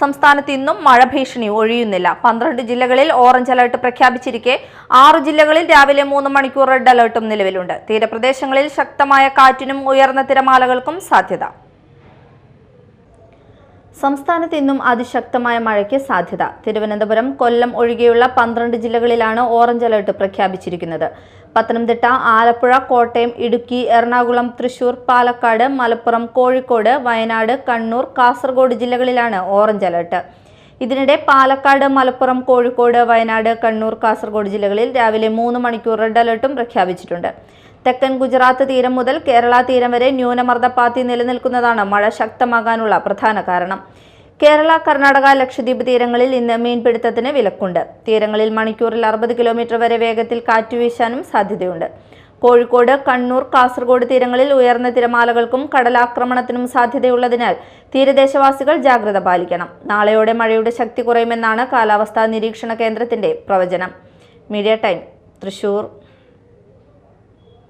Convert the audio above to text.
സംസ്ഥാനത്ത് ഇന്നും മഴ ഭീഷണി ഒഴിയുന്നില്ല. 12 ജില്ലകളിൽ ഓറഞ്ച് അലർട്ട് പ്രഖ്യാപിച്ചിരിക്കെ 6 ജില്ലകളിൽ രാവിലെ 3 മണിക്കൂർ റെഡ് അലർട്ടും നിലവിലുണ്ട്. തീരപ്രദേശങ്ങളിൽ ശക്തമായ കാറ്റിനും ഉയർന്ന തിരമാലകൾക്കും സാധ്യത. സംസ്ഥാനത്ത് ഇന്നും അതിശക്തമായ മഴയ്ക്ക് സാധ്യത. തിരുവനന്തപുരം, കൊല്ലം ഒഴികെയുള്ള 12 ജില്ലകളിലാണ് ഓറഞ്ച് അലർട്ട് പ്രഖ്യാപിച്ചിരിക്കുന്നത്. പത്തനംതിട്ട, ആലപ്പുഴ, കോട്ടയം, ഇടുക്കി, എറണാകുളം, തൃശൂർ, പാലക്കാട്, മലപ്പുറം, കോഴിക്കോട്, വയനാട്, കണ്ണൂർ, കാസർഗോഡ് ജില്ലകളിലാണ് ഓറഞ്ച് അലർട്ട്. ഇതിനിടെ പാലക്കാട്, മലപ്പുറം, കോഴിക്കോട്, വയനാട്, കണ്ണൂർ, കാസർഗോഡ് ജില്ലകളിൽ രാവിലെ 3 മണിക്കൂർ റെഡ് അലർട്ടും പ്രഖ്യാപിച്ചിട്ടുണ്ട്. തെക്കൻ ഗുജറാത്ത് തീരം മുതൽ കേരള തീരം വരെ ന്യൂനമർദ്ദപാത്തി നിലനിൽക്കുന്നതാണ് മഴ ശക്തമാകാനുള്ള പ്രധാന കാരണം. കേരള, കർണാടക, ലക്ഷദ്വീപ് തീരങ്ങളിൽ ഇന്ന് മീൻപിടുത്തത്തിന് വിലക്കുണ്ട്. തീരങ്ങളിൽ മണിക്കൂറിൽ 60 കിലോമീറ്റർ വരെ വേഗത്തിൽ കാറ്റുവീശാനും സാധ്യതയുണ്ട്. കോഴിക്കോട്, കണ്ണൂർ, കാസർഗോഡ് തീരങ്ങളിൽ ഉയർന്ന തിരമാലകൾക്കും കടലാക്രമണത്തിനും സാധ്യതയുള്ളതിനാൽ തീരദേശവാസികൾ ജാഗ്രത പാലിക്കണം. നാളെയോടെ മഴയുടെ ശക്തി കുറയുമെന്നാണ് കാലാവസ്ഥാ നിരീക്ഷണ കേന്ദ്രത്തിന്റെ പ്രവചനം. Media time, Thrissur.